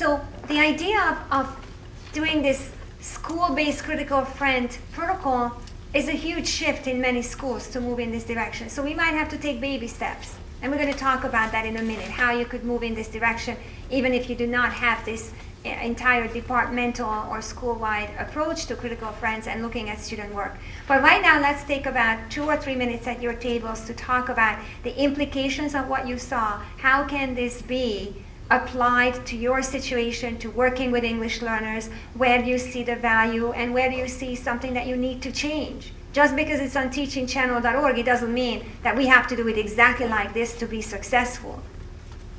So the idea of doing this school-based critical friend protocol is a huge shift in many schools to move in this direction. So we might have to take baby steps. And we're going to talk about that in a minute, how you could move in this direction, even if you do not have this entire departmental or school-wide approach to critical friends and looking at student work. But right now, let's take about 2 or 3 minutes at your tables to talk about the implications of what you saw. How can this be applied to your situation, to working with English learners? Where do you see the value, and where do you see something that you need to change? Just because it's on teachingchannel.org, it doesn't mean that we have to do it exactly like this to be successful.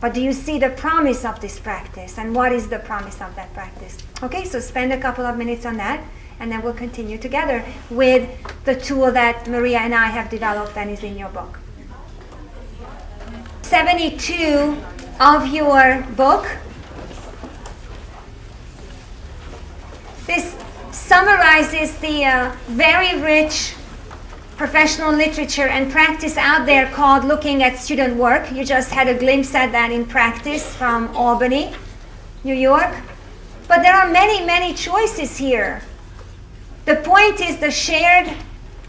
But do you see the promise of this practice, and what is the promise of that practice? Okay, so spend a couple of minutes on that, and then we'll continue together with the tool that Maria and I have developed and is in your book. 72 of your book. This summarizes the very rich professional literature and practice out there called looking at student work. You just had a glimpse at that in practice from Albany, New York. But there are many, many choices here. The point is the shared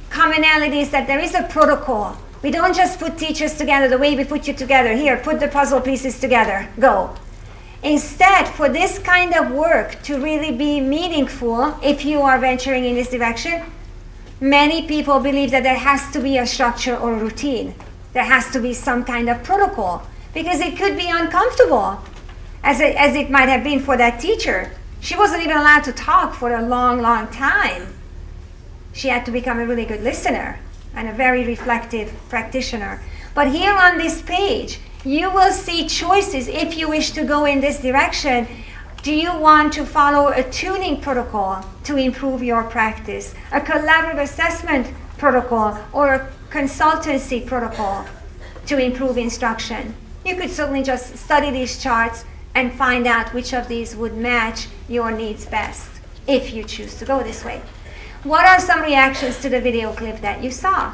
commonality is that there is a protocol. We don't just put teachers together the way we put you together. Here, put the puzzle pieces together, go. Instead, for this kind of work to really be meaningful, if you are venturing in this direction, many people believe that there has to be a structure or a routine. There has to be some kind of protocol, because it could be uncomfortable, as it might have been for that teacher. She wasn't even allowed to talk for a long, long time. She had to become a really good listener and a very reflective practitioner. But here on this page, you will see choices if you wish to go in this direction. Do you want to follow a tuning protocol to improve your practice, a collaborative assessment protocol, or a consultancy protocol to improve instruction? You could certainly just study these charts and find out which of these would match your needs best, if you choose to go this way. What are some reactions to the video clip that you saw?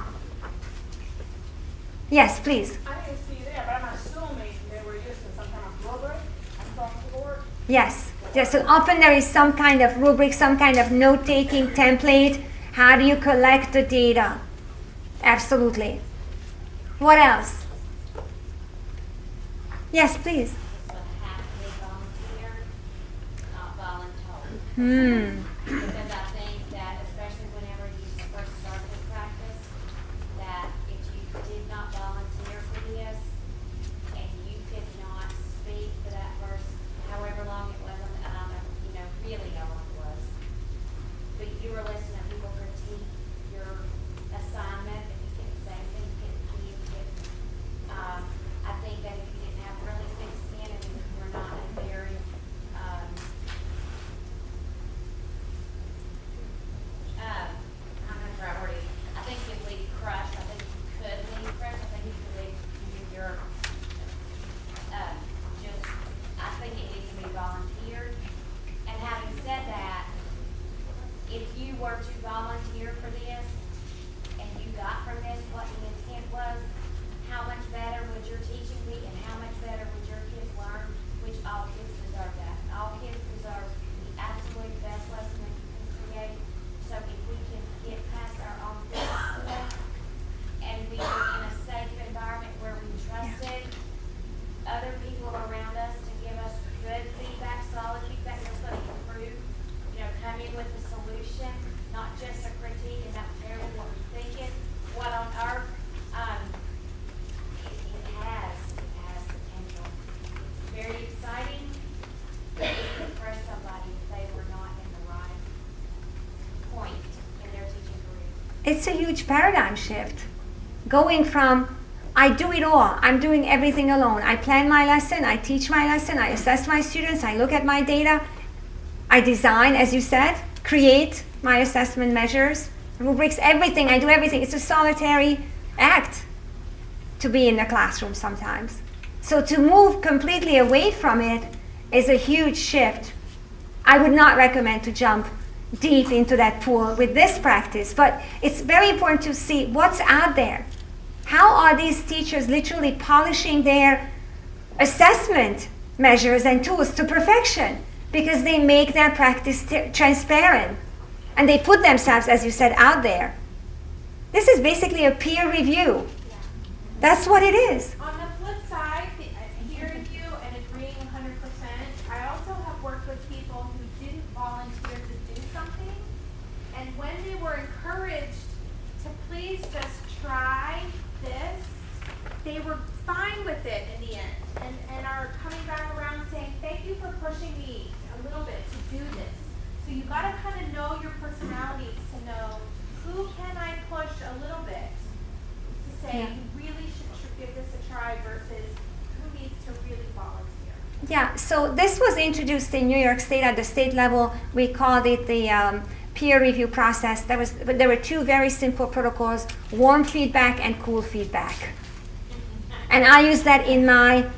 Yes, please. I didn't see that, but I'm assuming they were using some kind of rubric across the board. Yes. Yes, so often there is some kind of rubric, some kind of note-taking template. How do you collect the data? Absolutely. What else? Yes, please. This would have to be volunteer, not voluntold. Because I think that, especially whenever you first start this practice, that if you did not volunteer for this, and you could not speak for that first, however long it was, I don't know, really how long it was, but you were listening to people critique your assignment, and you couldn't say anything, you couldn't communicate. I think that if you didn't have really thick skin and you were not a very, I'm not sure I've already, I think you'd leave crushed, I think you could leave crushed, I think you could leave your, just, I think it needs to be volunteered. And having said that, if you were to volunteer for this, and you got from this what the intent was, how much better would your teaching be, and how much better would your kids learn, which all kids deserve that. All kids deserve the absolute best lesson that you can create. So if we can get past our own feelings and we are in a safe environment where we trusted other people around us to give us good feedback, solid feedback that's going to improve, come in with a solution, not just a critique and not tell you what we're thinking, what on earth, it has potential. It's very exciting, but it can crush somebody if they were not in the right point in their teaching career. It's a huge paradigm shift. Going from, I do it all, I'm doing everything alone. I plan my lesson, I teach my lesson, I assess my students, I look at my data, I design, as you said, create my assessment measures, rubrics, everything, I do everything. It's a solitary act to be in the classroom sometimes. So to move completely away from it is a huge shift. I would not recommend to jump deep into that pool with this practice, but it's very important to see what's out there. How are these teachers literally polishing their assessment measures and tools to perfection because they make their practice transparent. And they put themselves, as you said, out there. This is basically a peer review. That's what it is. On the flip side, peer review and agreeing 100%, I also have worked with people who didn't volunteer to do something, and when they were encouraged to please just try this, they were fine with it in the end, and are coming back around saying, thank you for pushing me a little bit to do this. So you gotta kind of know your personalities to know who can I push a little bit to say, Yeah. you really should give this a try versus who needs to really volunteer. Yeah, so this was introduced in New York State at the state level. We called it the peer review process. There were two very simple protocols, warm feedback and cool feedback. And I use that in my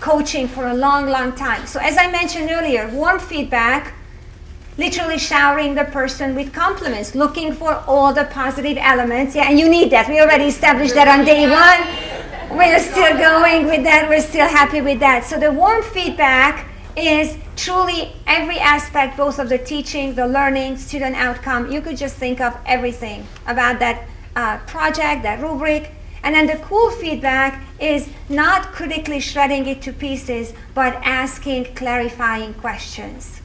coaching for a long, long time. So as I mentioned earlier, warm feedback, literally showering the person with compliments, looking for all the positive elements. Yeah, and you need that. We already established that on day one. We're still going with that. We're still happy with that. So the warm feedback is truly every aspect, both of the teaching, the learning, student outcome. You could just think of everything about that project, that rubric. And then the cool feedback is not critically shredding it to pieces, but asking clarifying questions.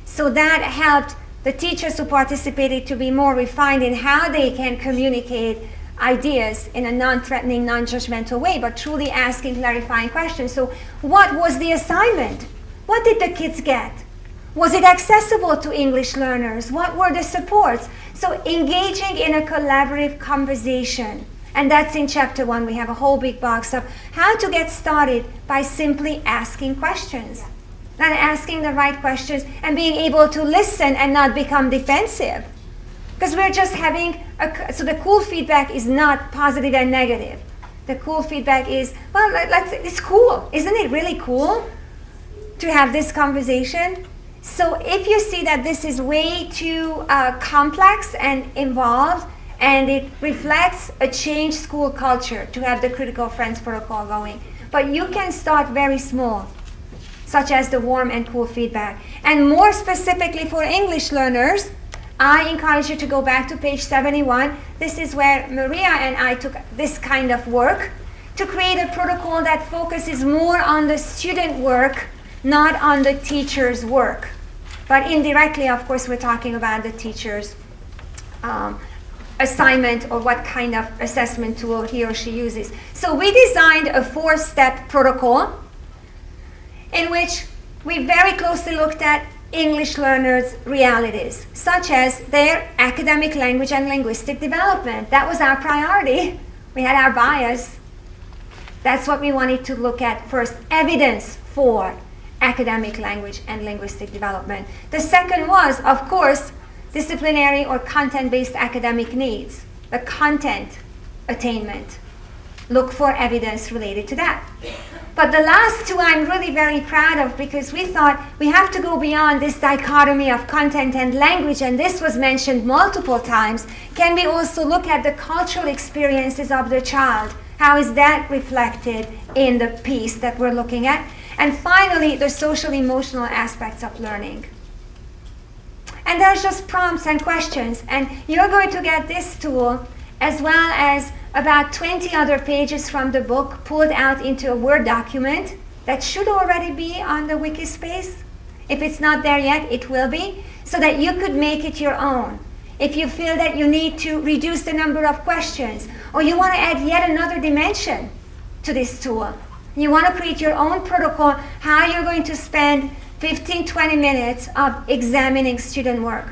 So that helped the teachers who participated to be more refined in how they can communicate ideas in a non-threatening, non-judgmental way, but truly asking clarifying questions. So what was the assignment? What did the kids get? Was it accessible to English learners? What were the supports? So engaging in a collaborative conversation. And that's in chapter 1. We have a whole big box of how to get started by simply asking questions. And asking the right questions and being able to listen and not become defensive. Because we're just having, so the cool feedback is not positive and negative. The cool feedback is, well, it's cool. Isn't it really cool to have this conversation? So if you see that this is way too complex and involved, and it reflects a changed school culture to have the Critical Friends protocol going. But you can start very small, such as the warm and cool feedback. And more specifically for English learners, I encourage you to go back to page 71. This is where Maria and I took this kind of work to create a protocol that focuses more on the student work, not on the teacher's work. But indirectly, of course, we're talking about the teacher's assignment or what kind of assessment tool he or she uses. So we designed a 4-step protocol in which we very closely looked at English learners' realities, such as their academic language and linguistic development. That was our priority. We had our bias. That's what we wanted to look at first, evidence for academic language and linguistic development. The second was, of course, disciplinary or content-based academic needs, the content attainment. Look for evidence related to that. But the last two I'm really very proud of because we thought we have to go beyond this dichotomy of content and language, and this was mentioned multiple times. Can we also look at the cultural experiences of the child? How is that reflected in the piece that we're looking at? And finally, the social emotional aspects of learning. And there's just prompts and questions, and you're going to get this tool as well as about 20 other pages from the book pulled out into a Word document that should already be on the Wikispace. If it's not there yet, it will be, so that you could make it your own. If you feel that you need to reduce the number of questions, or you want to add yet another dimension to this tool, you want to create your own protocol, how you're going to spend 15-20 minutes of examining student work.